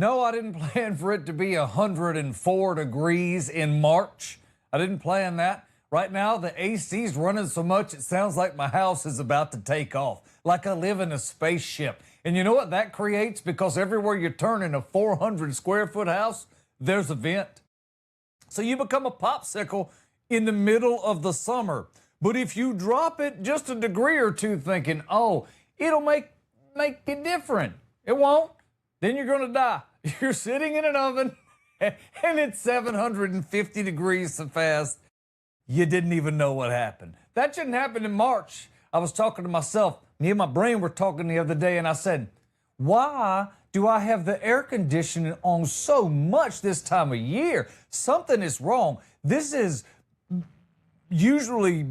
No, I didn't plan for it to be 104 degrees in March. I didn't plan that. Right now, the AC's running so much it sounds like my house is about to take off, like I live in a spaceship. And you know what that creates? Because everywhere you turn in a 400 square foot house, there's a vent. So you become a popsicle in the middle of the summer. But if you drop it just a degree or two thinking, oh, it'll make it different, it won't. Then you're going to die. You're sitting in an oven and it's 750 degrees so fast, you didn't even know what happened. That shouldn't happen in March. I was talking to myself. Me and my brain were talking the other day, and I said, why do I have the air conditioning on so much this time of year? Something is wrong. This is usually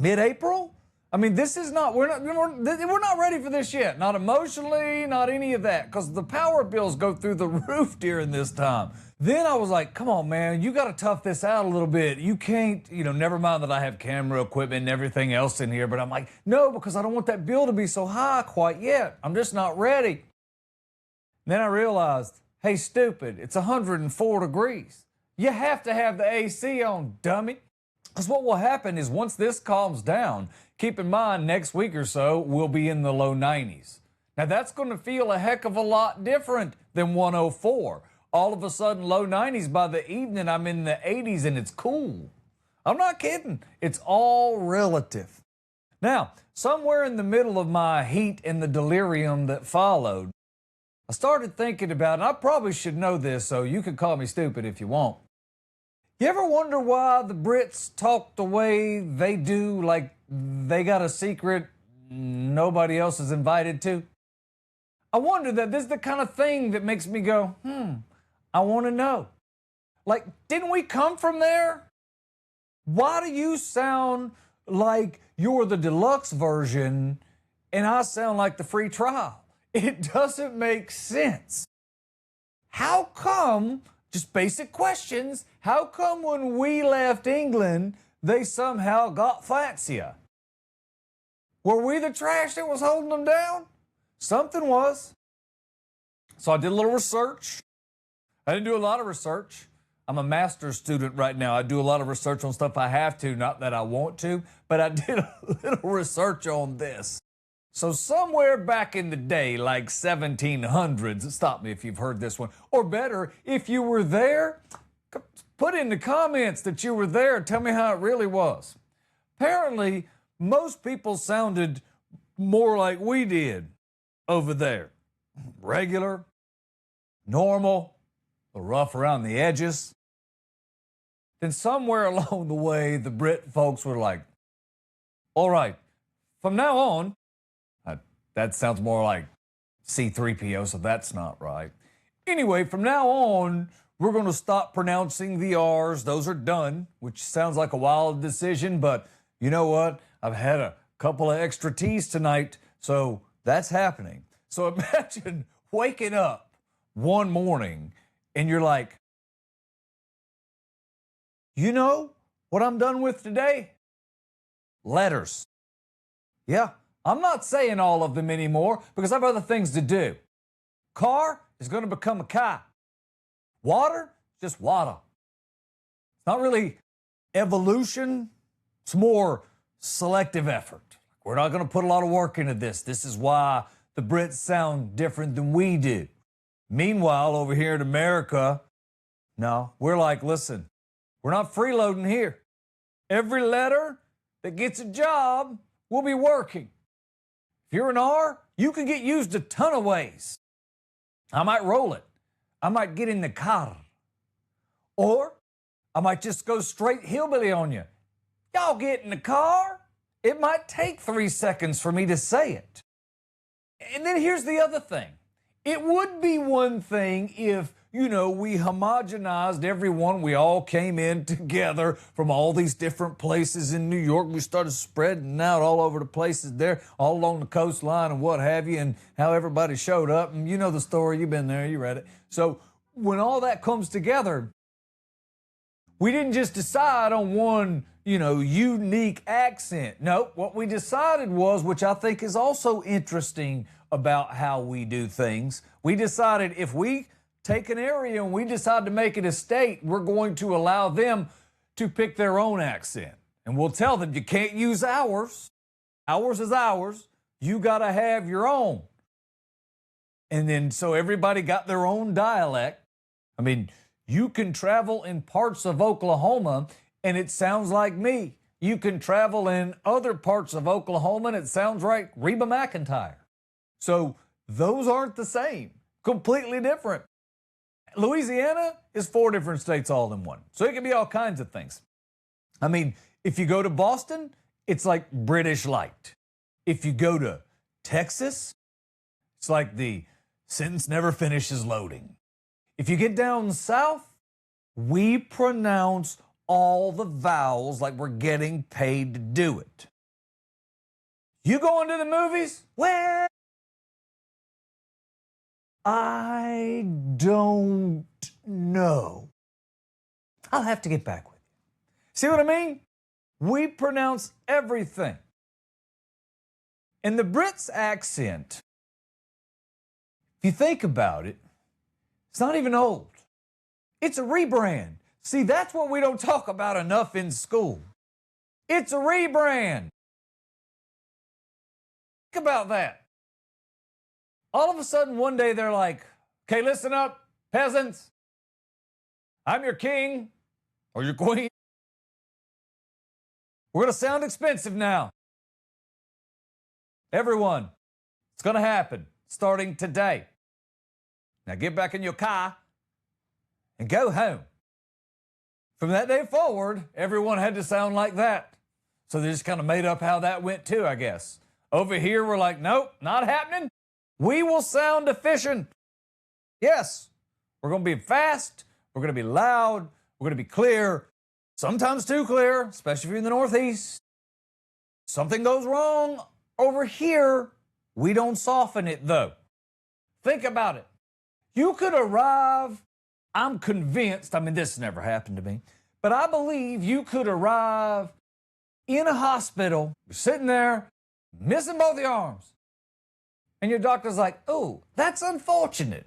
mid-April. I mean, this is not, we're not ready for this yet. Not emotionally, not any of that, because the power bills go through the roof during this time. Then I was like, come on, man, you got to tough this out a little bit. You can't, never mind that I have camera equipment and everything else in here, but I'm like, no, because I don't want that bill to be so high quite yet. I'm just not ready. Then I realized, hey, stupid, it's 104 degrees. You have to have the AC on, dummy. Because what will happen is once this calms down, keep in mind next week or so, we'll be in the low 90s. Now that's going to feel a heck of a lot different than 104. All of a sudden, low 90s by the evening, I'm in the 80s and it's cool. I'm not kidding. It's all relative. Now, somewhere in the middle of my heat and the delirium that followed, I started thinking about, and I probably should know this, so you can call me stupid if you want. You ever wonder why the Brits talk the way they do, like they got a secret nobody else is invited to? I wonder that this is the kind of thing that makes me go, I want to know. Like, didn't we come from there? Why do you sound like you're the deluxe version and I sound like the free trial? It doesn't make sense. How come, just basic questions, how come when we left England, they somehow got fancier? Were we the trash that was holding them down? Something was. So I did a little research. I didn't do a lot of research. I'm a master's student right now. I do a lot of research on stuff I have to, not that I want to, but I did a little research on this. So somewhere back in the day, like 1700s, stop me if you've heard this one, or better, if you were there, put in the comments that you were there. Tell me how it really was. Apparently, most people sounded more like we did over there. Regular, normal, a little rough around the edges. Then somewhere along the way, the Brit folks were like, all right, from now on, that sounds more like C-3PO, so that's not right. Anyway, from now on, we're going to stop pronouncing the R's. Those are done, which sounds like a wild decision, but you know what? I've had a couple of extra teas tonight, so that's happening. So imagine waking up one morning and you're like, you know what I'm done with today? Letters. Yeah, I'm not saying all of them anymore because I have other things to do. Car is going to become a car. Water, just water. It's not really evolution. It's more selective effort. We're not going to put a lot of work into this. This is why the Brits sound different than we do. Meanwhile, over here in America, no, we're like, listen, we're not freeloading here. Every letter that gets a job will be working. If you're an R, you can get used a ton of ways. I might roll it. I might get in the car. Or I might just go straight hillbilly on you. Y'all get in the car. It might take 3 seconds for me to say it. And then here's the other thing. It would be one thing if, we homogenized everyone. We all came in together from all these different places in New York. We started spreading out all over the places there, all along the coastline and what have you, and how everybody showed up. And you know the story. You've been there. You read it. So when all that comes together, we didn't just decide on one, unique accent. No, what we decided was, which I think is also interesting about how we do things. We decided if we take an area and we decide to make it a state, we're going to allow them to pick their own accent. And we'll tell them, you can't use ours. Ours is ours. You got to have your own. And then so everybody got their own dialect. I mean, you can travel in parts of Oklahoma and it sounds like me. You can travel in other parts of Oklahoma and it sounds like Reba McEntire. So those aren't the same. Completely different. Louisiana is 4 different states all in one. So it can be all kinds of things. I mean, if you go to Boston, it's like British light. If you go to Texas, it's like the sentence never finishes loading. If you get down south, we pronounce all the vowels like we're getting paid to do it. You going to the movies? Well, I don't know. I'll have to get back with you. See what I mean? We pronounce everything. And the Brits' accent, if you think about it, it's not even old. It's a rebrand. See, that's what we don't talk about enough in school. It's a rebrand. Think about that. All of a sudden, one day they're like, okay, listen up, peasants. I'm your king or your queen. We're going to sound expensive now. Everyone, it's going to happen starting today. Now get back in your car and go home. From that day forward, everyone had to sound like that. So they just kind of made up how that went too, I guess. Over here, we're like, nope, not happening. We will sound efficient. Yes, we're going to be fast. We're going to be loud. We're going to be clear. Sometimes too clear, especially if you're in the Northeast. Something goes wrong over here. We don't soften it, though. Think about it. You could arrive, I'm convinced, I mean, this never happened to me, but I believe you could arrive in a hospital, you're sitting there, missing both your arms. And your doctor's like, oh, that's unfortunate.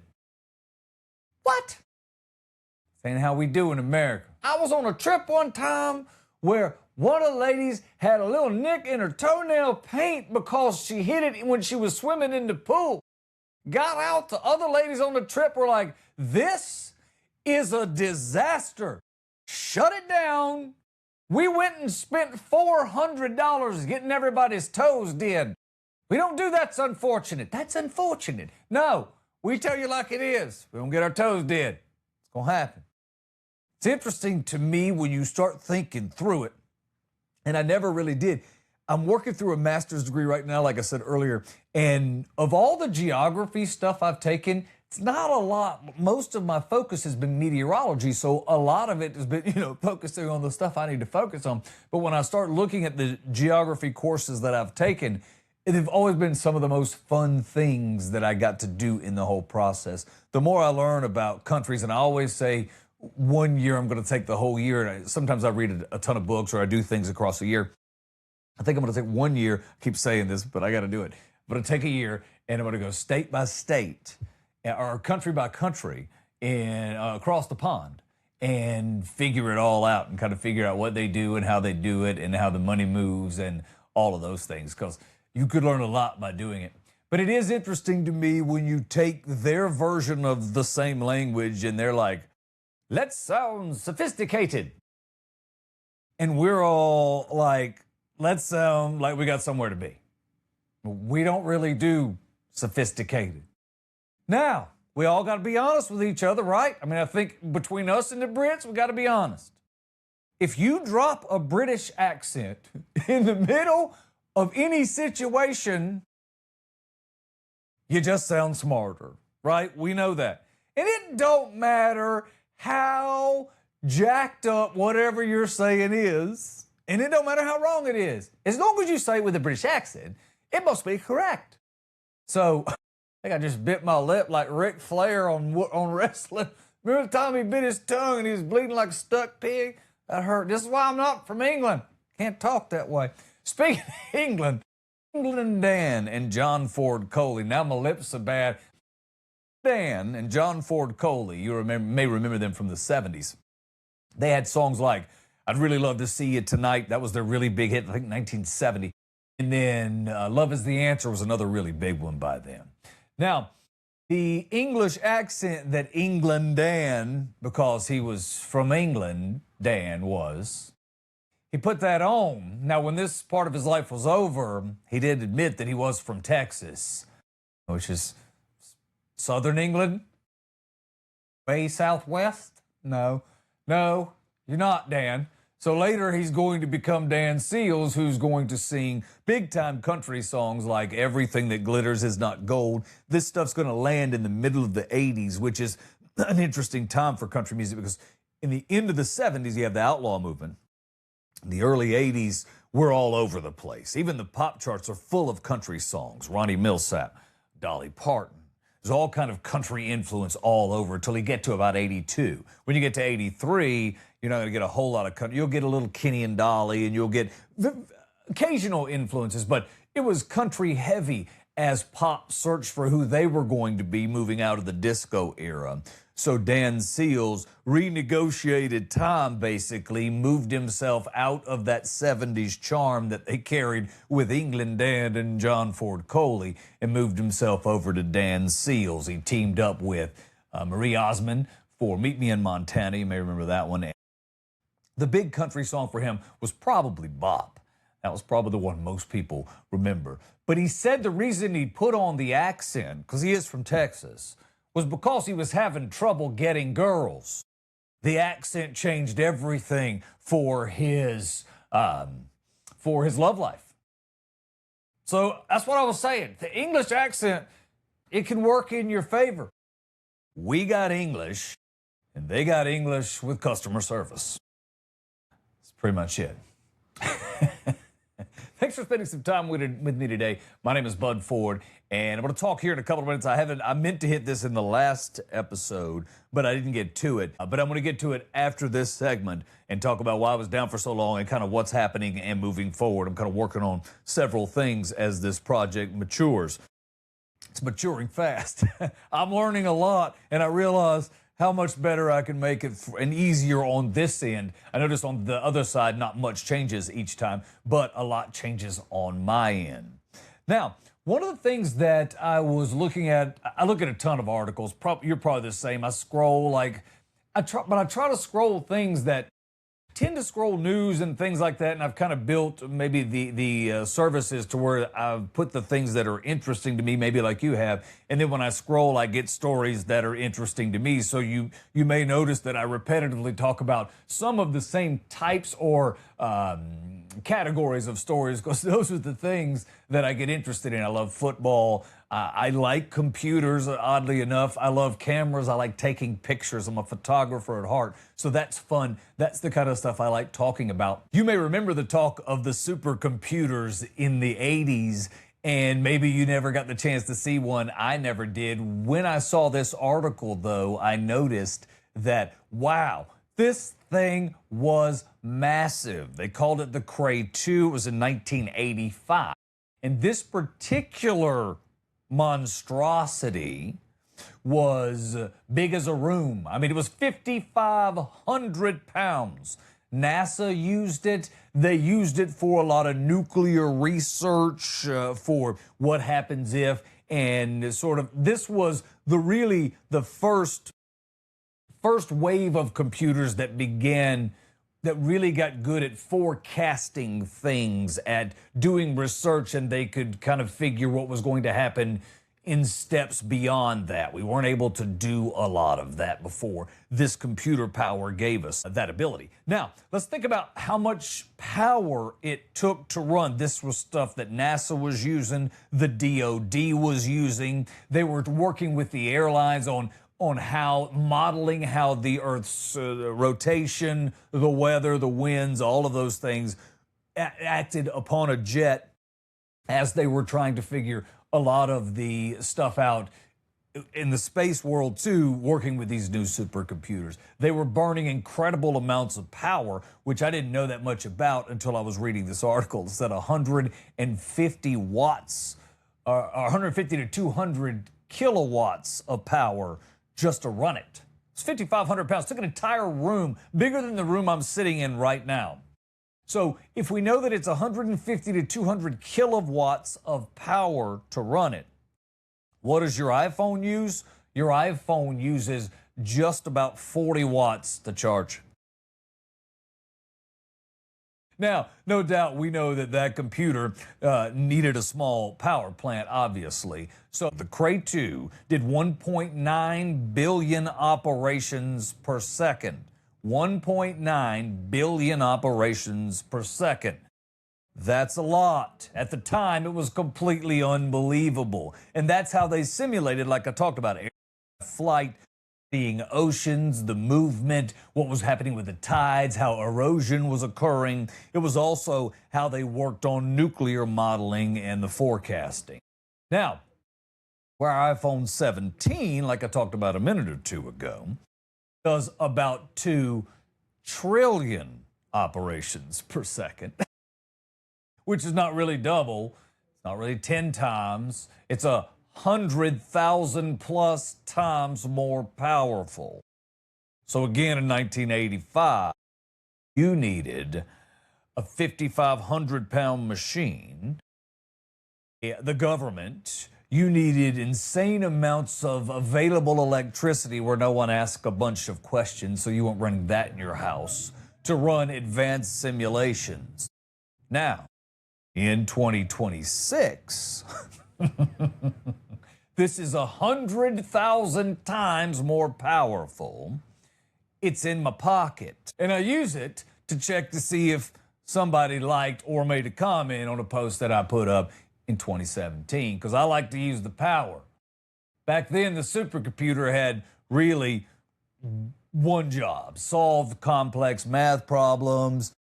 What? This ain't how we do in America. I was on a trip one time where one of the ladies had a little nick in her toenail paint because she hit it when she was swimming in the pool. Got out, the other ladies on the trip were like, this is a disaster. Shut it down. We went and spent $400 getting everybody's toes did. We don't do that's unfortunate. That's unfortunate. No, we tell you like it is. We don't get our toes did. It's going to happen. It's interesting to me when you start thinking through it, and I never really did. I'm working through a master's degree right now, like I said earlier, and of all the geography stuff I've taken, it's not a lot. Most of my focus has been meteorology, so a lot of it has been, focusing on the stuff I need to focus on. But when I start looking at the geography courses that I've taken, they've always been some of the most fun things that I got to do in the whole process. The more I learn about countries, and I always say, 1 year I'm going to take the whole year, and sometimes I read a ton of books or I do things across a year. I think I'm going to take 1 year. I keep saying this, but I got to do it. I'm going to take a year and I'm going to go state by state or country by country and across the pond and figure it all out and kind of figure out what they do and how they do it and how the money moves and all of those things, because you could learn a lot by doing it. But it is interesting to me when you take their version of the same language and they're like, let's sound sophisticated. And we're all like, let's sound like we got somewhere to be. We don't really do sophisticated. Now, we all got to be honest with each other, right? I mean, I think between us and the Brits, we got to be honest. If you drop a British accent in the middle of any situation, you just sound smarter, right? We know that. And it don't matter how jacked up whatever you're saying is, and it don't matter how wrong it is. As long as you say it with a British accent, it must be correct. So I think I just bit my lip like Ric Flair on wrestling. Remember the time he bit his tongue and he was bleeding like a stuck pig? That hurt. This is why I'm not from England. Can't talk that way. Speaking of England, England Dan and John Ford Coley. Now my lips are bad. Dan and John Ford Coley, you may remember them from the 70s. They had songs like I'd Really Love to See You Tonight. That was their really big hit, I think 1970. And then Love Is the Answer was another really big one by them. Now, the English accent that England Dan, because he was from England, Dan was, he put that on. Now, when this part of his life was over, he did admit that he was from Texas, which is Southern England, way southwest? No, you're not, Dan. So later he's going to become Dan Seals, who's going to sing big-time country songs like Everything That Glitters Is Not Gold. This stuff's going to land in the middle of the 80s, which is an interesting time for country music because in the end of the 70s, you have the outlaw movement. In the early 80s, we're all over the place. Even the pop charts are full of country songs. Ronnie Milsap, Dolly Parton. There's all kind of country influence all over until you get to about 82. When you get to 83, you're not going to get a whole lot of country. You'll get a little Kenny and Dolly, and you'll get occasional influences, but it was country heavy as pop searched for who they were going to be moving out of the disco era. So Dan Seals renegotiated time, basically, moved himself out of that 70s charm that they carried with England Dan and John Ford Coley and moved himself over to Dan Seals. He teamed up with Marie Osmond for Meet Me in Montana. You may remember that one. The big country song for him was probably Bop. That was probably the one most people remember. But he said the reason he put on the accent, because he is from Texas, was because he was having trouble getting girls. The accent changed everything for his love life. So that's what I was saying. The English accent, it can work in your favor. We got English, and they got English with customer service. That's pretty much it. Thanks for spending some time with me today. My name is Bud Ford, and I'm going to talk here in a couple of minutes. I meant to hit this in the last episode, but I didn't get to it. But I'm going to get to it after this segment and talk about why I was down for so long and kind of what's happening and moving forward. I'm kind of working on several things as this project matures. It's maturing fast. I'm learning a lot, and I realize how much better I can make it and easier on this end. I notice on the other side, not much changes each time, but a lot changes on my end. Now, one of the things that I was looking at, I look at a ton of articles. You're probably the same. I scroll I try to scroll things that tend to scroll news and things like that, and I've kind of built maybe the services to where I've put the things that are interesting to me, maybe like you have, and then when I scroll, I get stories that are interesting to me. So you may notice that I repetitively talk about some of the same types or categories of stories because those are the things that I get interested in. I love football. I like computers, oddly enough. I love cameras. I like taking pictures. I'm a photographer at heart, so that's fun. That's the kind of stuff I like talking about. You may remember the talk of the supercomputers in the 80s, and maybe you never got the chance to see one. I never did. When I saw this article, though, I noticed that, wow, this thing was massive. They called it the Cray 2. It was in 1985. And this particular monstrosity was big as a room. I mean, it was 5,500 pounds. NASA used it. They used it for a lot of nuclear research, for what happens if, and sort of, this was the first wave of computers that really got good at forecasting things, at doing research, and they could kind of figure what was going to happen in steps beyond that. We weren't able to do a lot of that before. This computer power gave us that ability. Now, let's think about how much power it took to run. This was stuff that NASA was using, the DoD was using. They were working with the airlines on how modeling how the Earth's rotation, the weather, the winds, all of those things acted upon a jet as they were trying to figure a lot of the stuff out in the space world too, working with these new supercomputers. They were burning incredible amounts of power, which I didn't know that much about until I was reading this article. It said 150 watts, 150 to 200 kilowatts of power just to run it. It's 5,500 pounds. It took an entire room, bigger than the room I'm sitting in right now. So if we know that it's 150 to 200 kilowatts of power to run it, what does your iPhone use? Your iPhone uses just about 40 watts to charge. Now, no doubt we know that that computer needed a small power plant, obviously. So the Cray 2 did 1.9 billion operations per second. 1.9 billion operations per second. That's a lot. At the time, it was completely unbelievable. And that's how they simulated, like I talked about, air flight, seeing oceans, the movement, what was happening with the tides, how erosion was occurring. It was also how they worked on nuclear modeling and the forecasting. Now, where our iPhone 17, like I talked about a minute or two ago, does about 2 trillion operations per second, which is not really double, it's not really 10 times, it's 100,000 plus times more powerful. So again, in 1985, you needed a 5,500 pound machine. The government, you needed insane amounts of available electricity where no one asked a bunch of questions, so you weren't running that in your house, to run advanced simulations. Now, in 2026, this is 100,000 times more powerful. It's in my pocket, and I use it to check to see if somebody liked or made a comment on a post that I put up in 2017, because I like to use the power. Back then, the supercomputer had really one job: solve complex math problems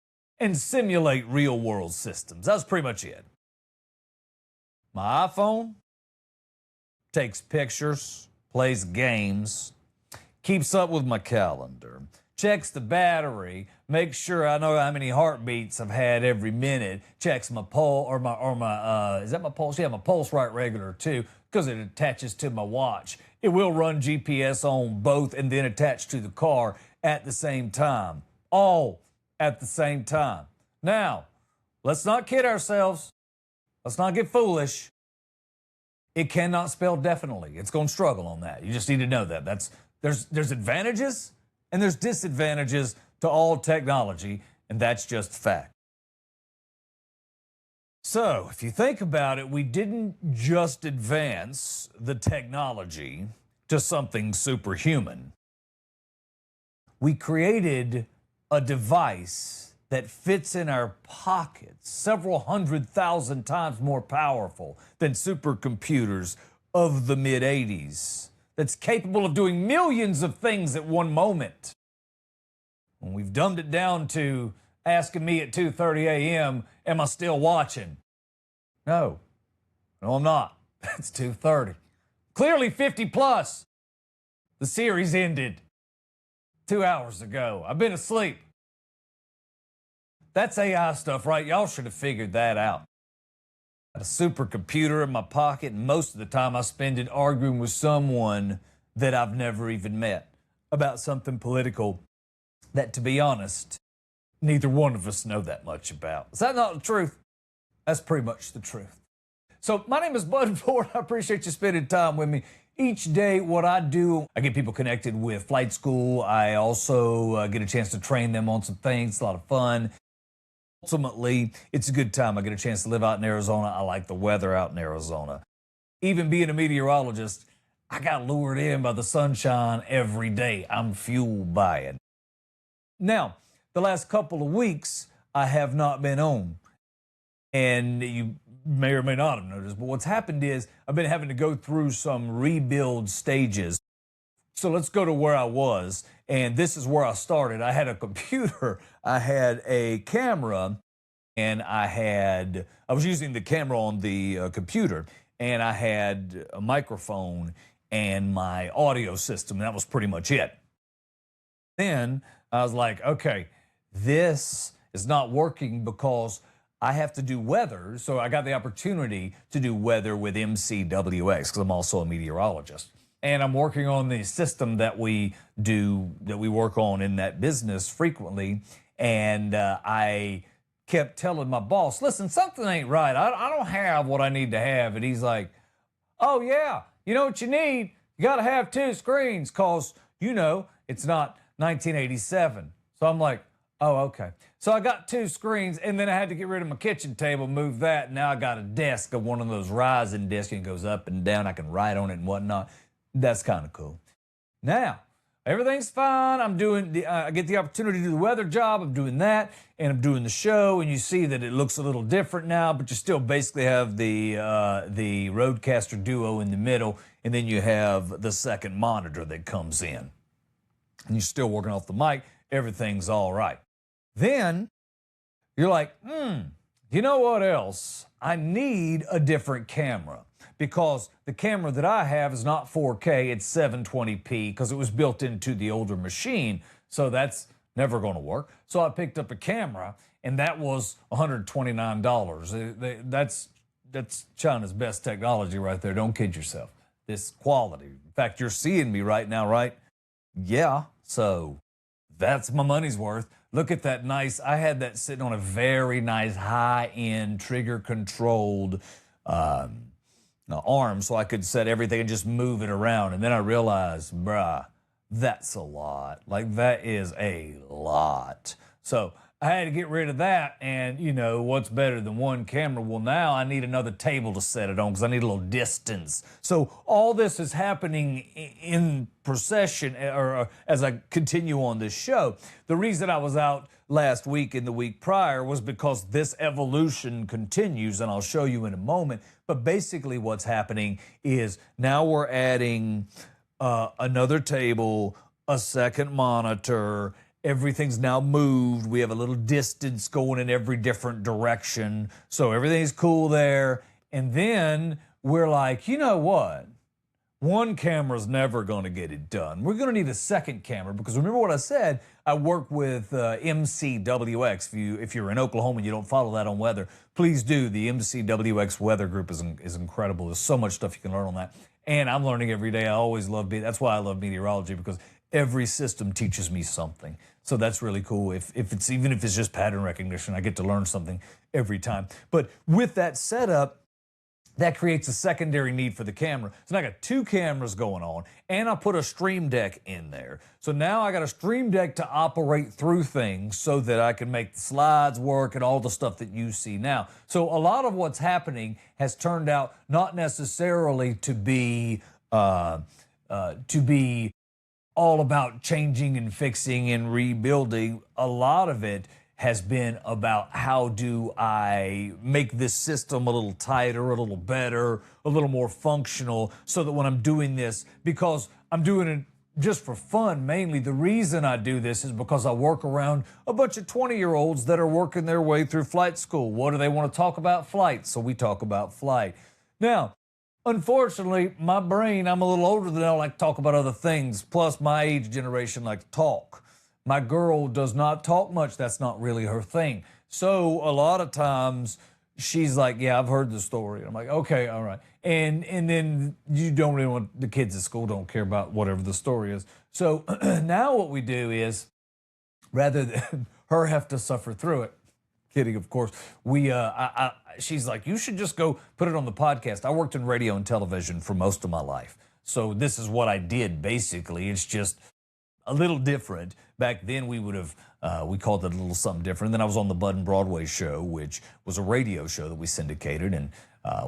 and simulate real-world systems. That's pretty much it. My iPhone takes pictures, plays games, keeps up with my calendar, checks the battery, makes sure I know how many heartbeats I've had every minute, checks my pulse, is that my pulse? Yeah, my pulse rate regular too, because it attaches to my watch. It will run GPS on both and then attach to the car at the same time. All at the same time. Now, let's not kid ourselves. Let's not get foolish. It cannot spell definitely. It's going to struggle on that. You just need to know that. There's advantages and there's disadvantages to all technology, and that's just fact. So, if you think about it, we didn't just advance the technology to something superhuman. We created a device that fits in our pockets, several 100,000 times more powerful than supercomputers of the mid-'80s, that's capable of doing millions of things at one moment. When we've dumbed it down to asking me at 2:30 a.m., am I still watching? No, I'm not. It's 2:30. Clearly 50 plus. The series ended 2 hours ago. I've been asleep. That's AI stuff, right? Y'all should have figured that out. A supercomputer in my pocket, and most of the time I spend it arguing with someone that I've never even met about something political that, to be honest, neither one of us know that much about. Is that not the truth? That's pretty much the truth. So my name is Bud Ford. I appreciate you spending time with me. Each day, what I do, I get people connected with flight school. I also get a chance to train them on some things. It's a lot of fun. Ultimately, it's a good time. I get a chance to live out in Arizona. I like the weather out in Arizona. Even being a meteorologist, I got lured in by the sunshine every day. I'm fueled by it. Now, the last couple of weeks, I have not been on. And you may or may not have noticed, but what's happened is I've been having to go through some rebuild stages. So let's go to where I was, and this is where I started. I had a computer, I had a camera, and I was using the camera on the computer, and I had a microphone, and my audio system. That was pretty much it. Then I was like, okay, this is not working because I have to do weather. So I got the opportunity to do weather with MCWX because I'm also a meteorologist. And I'm working on the system that we work on in that business frequently. And I kept telling my boss, listen, something ain't right. I don't have what I need to have. And he's like, oh, yeah, you know what you need? You got to have 2 screens because, it's not 1987. So I'm like, oh, okay. So I got 2 screens, and then I had to get rid of my kitchen table, move that. And now I got a desk, one of those rising desks, and it goes up and down. I can write on it and whatnot. That's kind of cool. Now, everything's fine. I get the opportunity to do the weather job. I'm doing that, and I'm doing the show, and you see that it looks a little different now, but you still basically have the Rodecaster Duo in the middle, and then you have the second monitor that comes in. And you're still working off the mic. Everything's all right. Then you're like, you know what else? I need a different camera because the camera that I have is not 4K, it's 720p because it was built into the older machine. So that's never going to work. So I picked up a camera, and that was $129. That's China's best technology right there. Don't kid yourself. This quality. In fact, you're seeing me right now, right? Yeah. So that's my money's worth. Look at that nice, I had that sitting on a very nice high-end trigger-controlled arm so I could set everything and just move it around. And then I realized, bruh, that's a lot. Like, that is a lot. So I had to get rid of that, and, what's better than one camera? Well, now I need another table to set it on because I need a little distance. So all this is happening in procession or as I continue on this show. The reason I was out last week and the week prior was because this evolution continues, and I'll show you in a moment. But basically what's happening is now we're adding another table, a second monitor. Everything's now moved. We have a little distance going in every different direction. So everything's cool there. And then we're like, you know what? One camera's never going to get it done. We're going to need a second camera because remember what I said? I work with MCWX. If you're in Oklahoma and you don't follow that on weather, please do. The MCWX weather group is incredible. There's so much stuff you can learn on that. And I'm learning every day. I always love that's why I love meteorology because every system teaches me something. So that's really cool. Even if it's just pattern recognition, I get to learn something every time. But with that setup, that creates a secondary need for the camera. So now I got 2 cameras going on, and I put a Stream Deck in there. So now I got a Stream Deck to operate through things so that I can make the slides work and all the stuff that you see now. So a lot of what's happening has turned out not necessarily to be all about changing and fixing and rebuilding. A lot of it has been about how do I make this system a little tighter, a little better, a little more functional so that when I'm doing this, because I'm doing it just for fun mainly, the reason I do this is because I work around a bunch of 20-year-olds that are working their way through flight school. What do they want to talk about? Flight. So we talk about flight. Now, unfortunately, my brain, I'm a little older than I like to talk about other things. Plus, my age generation like to talk. My girl does not talk much. That's not really her thing. So a lot of times she's like, yeah, I've heard the story. I'm like, okay, all right. And then you don't really want, the kids at school don't care about whatever the story is. So now what we do is, rather than her have to suffer through it, kidding, of course, she's like, you should just go put it on the podcast. I worked in radio and television for most of my life. So this is what I did, basically. It's just a little different. Back then we would have, we called it a little something different. And then I was on the Bud and Broadway show, which was a radio show that we syndicated and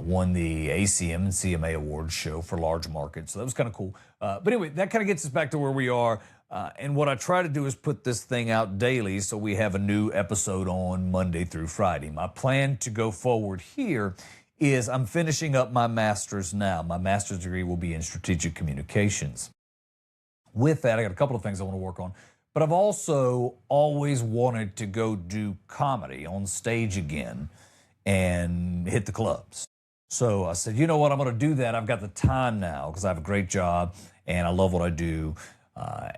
won the ACM and CMA Awards show for large markets. So that was kind of cool. But anyway, that kind of gets us back to where we are. And what I try to do is put this thing out daily so we have a new episode on Monday through Friday. My plan to go forward here is I'm finishing up my master's now. My master's degree will be in strategic communications. With that, I got a couple of things I want to work on. But I've also always wanted to go do comedy on stage again and hit the clubs. So I said, you know what, I'm going to do that. I've got the time now because I have a great job and I love what I do.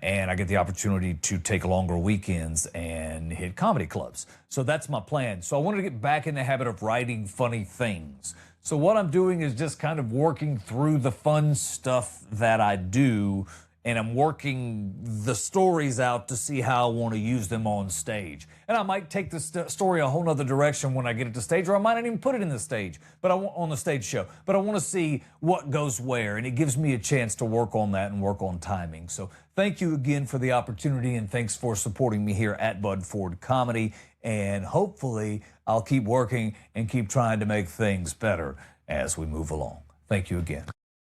And I get the opportunity to take longer weekends and hit comedy clubs. So that's my plan. So I wanted to get back in the habit of writing funny things. So what I'm doing is just kind of working through the fun stuff that I do, and I'm working the stories out to see how I want to use them on stage. And I might take the story a whole nother direction when I get it to stage, or I might not even put it in the stage, but on the stage show. But I want to see what goes where, and it gives me a chance to work on that and work on timing. So thank you again for the opportunity, and thanks for supporting me here at Bud Ford Comedy. And hopefully I'll keep working and keep trying to make things better as we move along. Thank you again.